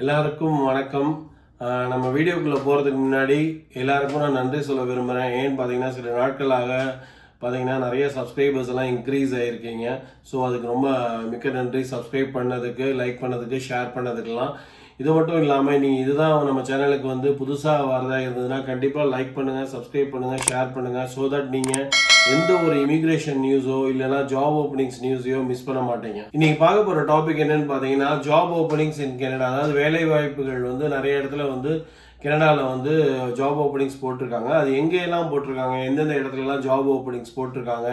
எல்லாருக்கும் வணக்கம். நம்ம வீடியோக்குள்ளே போகிறதுக்கு முன்னாடி எல்லாருக்கும் நான் நன்றி சொல்ல விரும்புகிறேன். ஏன்னு பார்த்தீங்கன்னா சில நாட்களாக பார்த்தீங்கன்னா நிறைய சப்ஸ்கிரைபர்ஸ் எல்லாம் இன்க்ரீஸ் ஆகிருக்கீங்க. ஸோ அதுக்கு ரொம்ப மிக்க நன்றி. சப்ஸ்கிரைப் பண்ணதுக்கு, லைக் பண்ணதுக்கு, ஷேர் பண்ணதுக்கெல்லாம். இது மட்டும் இல்லாமல் நீங்கள் இதுதான் நம்ம சேனலுக்கு வந்து புதுசாக வரதா இருந்ததுன்னா கண்டிப்பாக லைக் பண்ணுங்கள், சப்ஸ்கிரைப் பண்ணுங்கள், ஷேர் பண்ணுங்கள். ஸோ தட் நீங்கள் எந்த ஒரு இமிக்ரேஷன் நியூஸோ இல்லைனா ஜாப் ஓப்பனிங்ஸ் நியூஸையோ மிஸ் பண்ண மாட்டீங்க. இன்னைக்கு பார்க்க போகிற டாபிக் என்னன்னு பார்த்தீங்கன்னா ஜாப் ஓப்பனிங்ஸ் இன் கனடா. அதாவது வேலை வாய்ப்புகள் வந்து நிறைய இடத்துல வந்து கனடாவில் வந்து ஜாப் ஓப்பனிங்ஸ் போட்டிருக்காங்க. அது எங்கெல்லாம் போட்டிருக்காங்க, எந்தெந்த இடத்துலலாம் ஜாப் ஓப்பனிங்ஸ் போட்டிருக்காங்க,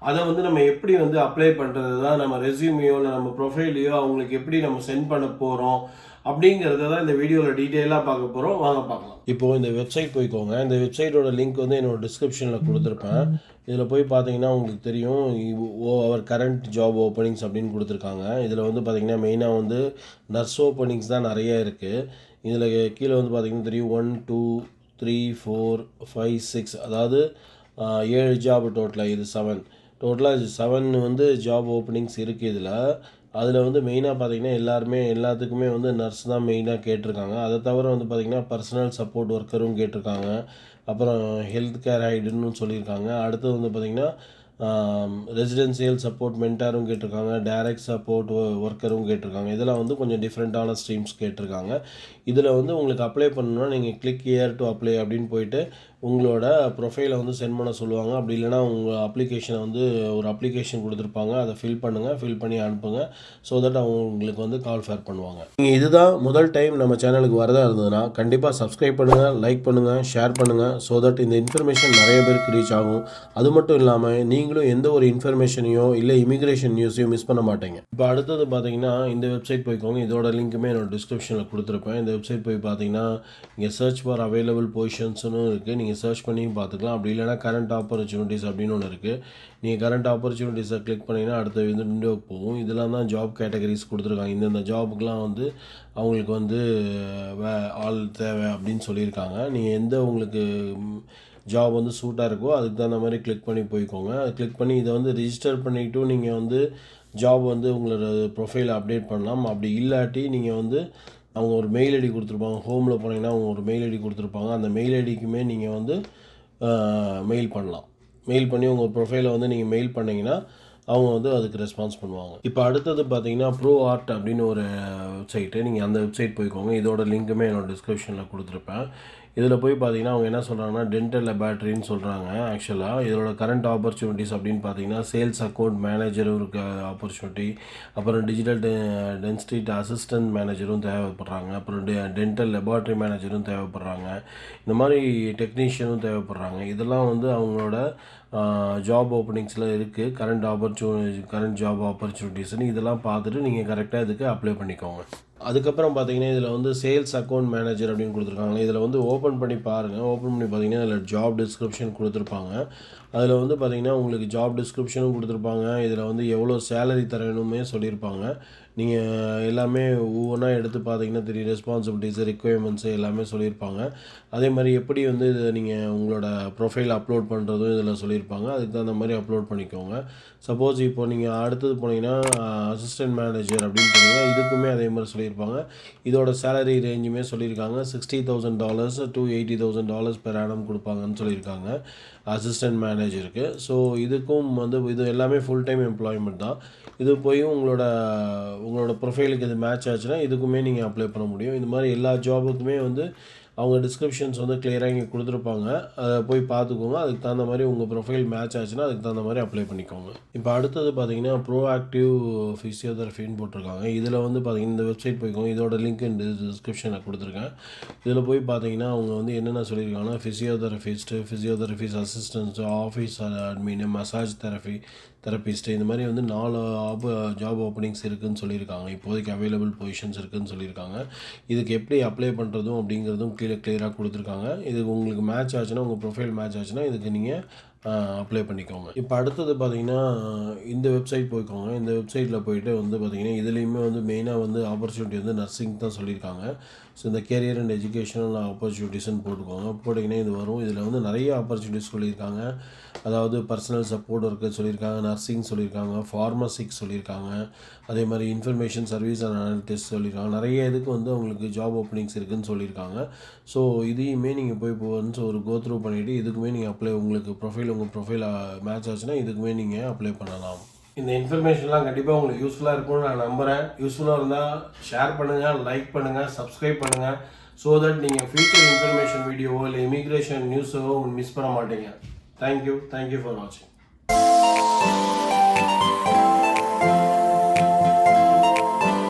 அதை வந்து நம்ம எப்படி வந்து அப்ளை பண்ணுறது தான் நம்ம ரெஸ்யூமையோ இல்லை நம்ம ப்ரொஃபைலையோ அவங்களுக்கு எப்படி நம்ம சென்ட் பண்ண போகிறோம் அப்படிங்கிறத தான் இந்த வீடியோவில் டீட்டெயிலாக பார்க்க போகிறோம். வாங்க பார்க்கலாம். இப்போது இந்த வெப்சைட் போய்க்கோங்க. இந்த வெப்சைட்டோட லிங்க் வந்து என்னோட டிஸ்கிரிப்ஷனில் கொடுத்துருப்பேன். இதில் போய் பார்த்தீங்கன்னா உங்களுக்கு தெரியும் அவர் கரண்ட் ஜாப் ஓப்பனிங்ஸ் அப்படின்னு கொடுத்துருக்காங்க. இதில் வந்து பார்த்தீங்கன்னா மெயினாக வந்து நர்ஸ் ஓப்பனிங்ஸ் தான் நிறைய இருக்குது. இதில் கீழே வந்து பார்த்தீங்கன்னா தெரியும் 1 2 3 4 5 6, அதாவது 7 ஜாப் டோட்டலாக. இது 7 டோட்டலாக 7 வந்து ஜாப் ஓப்பனிங்ஸ் இருக்குது இதில். அதில் வந்து மெயினாக பார்த்தீங்கன்னா எல்லாத்துக்குமே வந்து நர்ஸ் தான் மெயினாக கேட்டிருக்காங்க. அதை தவிர வந்து பார்த்திங்கன்னா பர்சனல் சப்போர்ட் ஒர்க்கரும் கேட்டிருக்காங்க. அப்புறம் ஹெல்த் கேர் ஐடுன்னு சொல்லியிருக்காங்க. அடுத்தது வந்து பார்த்திங்கன்னா ரெசிடென்சியல் சப்போர்ட் மென்டாரும் கேட்டிருக்காங்க, டைரக்ட் சப்போர்ட் ஒர்க்கரும் கேட்டிருக்காங்க. இதெல்லாம் வந்து கொஞ்சம் டிஃப்ரெண்ட்டான ஸ்ட்ரீம்ஸ் கேட்டிருக்காங்க. இதில் வந்து உங்களுக்கு அப்ளை பண்ணணுன்னா நீங்கள் கிளிக் ஹியர் டு அப்ளை அப்படின்னு போயிட்டு உங்களோட ப்ரொஃபைலை வந்து சென்ட் பண்ண சொல்லுவாங்க. அப்படி இல்லைனா உங்கள் அப்ளிகேஷனை வந்து ஒரு அப்ளிகேஷன் கொடுத்துருப்பாங்க, அதை ஃபில் பண்ணுங்கள், ஃபில் பண்ணி அனுப்புங்க. ஸோ தட் அவங்க உங்களுக்கு வந்து கால் ஃபேர் பண்ணுவாங்க. நீங்கள் இதுதான் முதல் டைம் நம்ம சேனலுக்கு வரதா இருந்ததுன்னா கண்டிப்பாக சப்ஸ்கிரைப் பண்ணுங்கள், லைக் பண்ணுங்கள், ஷேர் பண்ணுங்கள். ஸோ தட் இந்த இன்ஃபர்மேஷன் நிறைய பேருக்கு ரீச் ஆகும். அது மட்டும் இல்லாமல் நீங்களும் எந்த ஒரு இன்ஃபர்மேஷனையோ இல்லை இமிக்ரேஷன் நியூஸையும் மிஸ் பண்ண மாட்டீங்க. இப்போ அடுத்தது பார்த்தீங்கன்னா இந்த வெப்சைட் போய்க்கோங்க. இதோட லிங்க்குமே என்னோட டிஸ்கிரிப்ஷனில் கொடுத்துருப்பேன். இந்த வெப்சைட் போய் பார்த்தீங்கன்னா இங்கே சர்ச் ஃபார் அவைலபிள் பொசிஷன்ஸ்னு இருக்குது. நீங்கள் சர்ச் பண்ணி பார்த்துக்கலாம். அப்படி இல்லைனா கரண்ட் ஆப்பர்ச்சுனிட்டிஸ் அப்படின்னு ஒன்று இருக்குது. நீங்கள் கரண்ட் ஆப்பர்ச்சுனிட்டிஸை கிளிக் பண்ணிங்கன்னா அடுத்த விண்டோக்கு போகும். இதெல்லாம் தான் ஜாப் கேட்டகரிஸ் கொடுத்துருக்காங்க. இந்தந்த ஜாபுக்கெலாம் வந்து அவங்களுக்கு வந்து ஆள் தேவை அப்படின்னு சொல்லியிருக்காங்க. நீங்கள் எந்த உங்களுக்கு ஜாப் வந்து சூட்டாக இருக்கோ அதுக்கு தகுந்த மாதிரி கிளிக் பண்ணி போய்க்கோங்க. அதை கிளிக் பண்ணி இதை வந்து ரிஜிஸ்டர் பண்ணிவிட்டு நீங்கள் வந்து ஜாப் வந்து உங்களோட ப்ரொஃபைலை அப்டேட் பண்ணலாம். அப்படி இல்லாட்டி நீங்கள் வந்து அவங்க ஒரு மெயில் ஐடி கொடுத்துருப்பாங்க. ஹோமில் போனீங்கன்னா அவங்க ஒரு மெயில் ஐடி கொடுத்துருப்பாங்க. அந்த மெயில் ஐடிக்குமே நீங்கள் வந்து மெயில் பண்ணலாம். மெயில் பண்ணி உங்கள் ப்ரொஃபைலை வந்து நீங்கள் மெயில் பண்ணிங்கன்னா அவங்க வந்து அதுக்கு ரெஸ்பான்ஸ் பண்ணுவாங்க. இப்போ அடுத்தது பார்த்தீங்கன்னா ப்ரோ ஆர்ட் அப்படின்னு ஒரு வெப்சைட்டு. நீங்கள் அந்த வெப்சைட் போய்க்கோங்க. இதோட லிங்க்குமே என்னோட டிஸ்கிரிப்ஷனில் கொடுத்துருப்பேன். இதில் போய் பார்த்தீங்கன்னா அவங்க என்ன சொல்கிறாங்கன்னா டென்டல் லெபார்ட்ரின்னு சொல்கிறாங்க. ஆக்சுவலாக இதோட கரண்ட் ஆப்பர்ச்சுனிட்டிஸ் அப்படின்னு பார்த்தீங்கன்னா சேல்ஸ் அக்கௌண்ட் மேனேஜரும் இருக்க ஆப்பர்ச்சுனிட்டி, அப்புறம் டிஜிட்டல் டென்ஸ்டிட் அசிஸ்டன்ட் மேனேஜரும் தேவைப்படுறாங்க, அப்புறம் டென்டல் லெபார்ட்ரி மேனேஜரும் தேவைப்படுறாங்க, இந்த மாதிரி டெக்னீஷியனும் தேவைப்படுறாங்க. இதெல்லாம் வந்து அவங்களோட ஜாப் ஓப்பனிங்ஸில் இருக்குது. கரண்ட் ஜாப் ஆப்பர்ச்சுனிட்டிஸ்னு இதெல்லாம் பார்த்துட்டு நீங்கள் கரெக்டாக இதுக்கு அப்ளை பண்ணிக்கோங்க. அதுக்கப்புறம் பார்த்தீங்கன்னா இதில் வந்து சேல்ஸ் அக்கௌண்ட் மேனேஜர் அப்படின்னு கொடுத்துருக்காங்க. இதில் வந்து ஓப்பன் பண்ணி பாருங்கள். ஓப்பன் பண்ணி பார்த்தீங்கன்னா அதில் ஜாப் டிஸ்கிரிப்ஷன் கொடுத்துருப்பாங்க. அதில் வந்து பார்த்திங்கன்னா உங்களுக்கு ஜாப் டிஸ்கிரிப்ஷனும் கொடுத்துருப்பாங்க. இதில் வந்து எவ்வளோ சேலரி தரணுமே சொல்லியிருப்பாங்க. நீங்கள் எல்லாமே ஒவ்வொன்றா எடுத்து பார்த்தீங்கன்னா தெரியும். ரெஸ்பான்சிபிலிட்டிஸு, ரிக்வயர்மெண்ட்ஸு எல்லாமே சொல்லியிருப்பாங்க. அதே மாதிரி எப்படி வந்து இதை நீங்கள் உங்களோட ப்ரொஃபைல் அப்லோட் பண்ணுறதும் இதில் சொல்லியிருப்பாங்க. அதுக்கு தகுந்த மாதிரி அப்லோட் பண்ணிக்கோங்க. சப்போஸ் இப்போ நீங்கள் அடுத்தது போனீங்கன்னா அசிஸ்டன்ட் மேனேஜர் அப்படின்னு போனீங்கன்னா இதுக்குமே அதே மாதிரி சொல்லியிருப்பாங்க. இதோட சேலரி ரேஞ்சுமே சொல்லியிருக்காங்க. $60,000 to $80,000 பெர் ஆனம் கொடுப்பாங்கன்னு சொல்லியிருக்காங்க அசிஸ்டன்ட் மேனேஜருக்கு. ஸோ இதுக்கும் வந்து இது எல்லாமே ஃபுல் டைம் எம்ப்ளாய்மெண்ட் தான். இது போய் உங்களோட ப்ரொஃபைலுக்கு இது மேட்ச் ஆச்சுன்னா இதுக்குமே நீங்கள் அப்ளை பண்ண முடியும். இந்த மாதிரி எல்லா ஜாபுக்குமே வந்து அவங்க டிஸ்கிரிப்ஷன்ஸ் வந்து கிளியராக இங்கே கொடுத்துருப்பாங்க. அதை போய் பார்த்துக்கோங்க. அதுக்கு தகுந்த மாதிரி உங்கள் ப்ரொஃபைல் மேட்ச் ஆச்சுன்னா அதுக்கு தகுந்த மாதிரி அப்ளை பண்ணிக்கோங்க. இப்போ அடுத்தது பார்த்தீங்கன்னா ப்ரோ ஆக்டிவ் ஃபிசியோதெரபின்னு போட்டிருக்காங்க. இதில் வந்து பார்த்தீங்கன்னா இந்த வெப்சைட் போய்க்கோங்க. இதோட லிங்க் இந்த டிஸ்கிரிப்ஷனில் கொடுத்துருக்கேன். இதில் போய் பார்த்தீங்கன்னா அவங்க வந்து என்னென்ன சொல்லியிருக்காங்கன்னா physiotherapist assistance, office admin, massage therapist, இந்த மாதிரி வந்து 4 ஜாப் ஓப்பனிங்ஸ் இருக்குதுன்னு சொல்லியிருக்காங்க. இப்போதைக்கு அவைலபிள் பொசிஷன்ஸ் இருக்குதுன்னு சொல்லியிருக்காங்க. இதுக்கு எப்படி அப்ளை பண்ணுறதும் அப்படிங்கிறதும் கிளியராக கொடுத்துருக்காங்க. இது உங்களுக்கு மேட்ச் ஆச்சுன்னா, உங்கள் ப்ரொஃபைல் மேட்ச் ஆச்சுன்னா இதுக்கு நீங்கள் அப்ளை பண்ணிக்கோங்க. இப்போ அடுத்தது பார்த்தீங்கன்னா, இந்த வெப்சைட் போய்க்கோங்க. இந்த வெப்சைட்டில் போயிட்டு வந்து பார்த்தீங்கன்னா, இதுலேயுமே வந்து மெயினாக வந்து ஆப்பர்ச்சுனிட்டி வந்து நர்சிங் தான் சொல்லியிருக்காங்க. ஸோ இந்த கேரியர் அண்ட் எஜுகேஷனல் ஆப்பர்ச்சுனிட்டிஸ்ன்னு போட்டுக்கோங்க. போட்டிங்கன்னா இது வரும். இதில் வந்து நிறைய ஆப்பர்ச்சுனிட்டிஸ் சொல்லியிருக்காங்க. அதாவது பர்சனல் சப்போர்ட் ஒர்க்கு சொல்லியிருக்காங்க, நர்சிங் சொல்லியிருக்காங்க, ஃபார்மசிக்கு சொல்லியிருக்காங்க, அதே மாதிரி இன்ஃபர்மேஷன் சர்வீஸ் அண்ட் அனாலிட்டிக்ஸ் சொல்லியிருக்காங்க. நிறைய இதுக்கு வந்து உங்களுக்கு ஜாப் ஓப்பனிங்ஸ் இருக்குதுன்னு சொல்லியிருக்காங்க. ஸோ இதையுமே நீங்கள் போய் இப்போ வந்து ஒரு கோ த்ரூ பண்ணிவிட்டு இதுக்குமே நீங்கள் அப்ளை உங்களுக்கு உங்கள் ப்ரொஃபைல் மேட்ச் ஆச்சுன்னா இதுக்குமே நீங்கள் அப்ளை பண்ணலாம். இந்த இன்ஃபர்மேஷன்லாம் கண்டிப்பாக உங்களுக்கு யூஸ்ஃபுல்லாக இருக்கும்னு நான் நம்புகிறேன். யூஸ்ஃபுல்லாக இருந்தால் ஷேர் பண்ணுங்கள், லைக் பண்ணுங்கள், சப்ஸ்கிரைப் பண்ணுங்கள். ஸோ தட் நீங்கள் ஃபியூச்சர் இன்ஃபர்மேஷன் வீடியோவோ இல்லை இமிக்ரேஷன் நியூஸோ மிஸ் பண்ண மாட்டீங்க. தேங்க்யூ ஃபார் வாட்சிங்.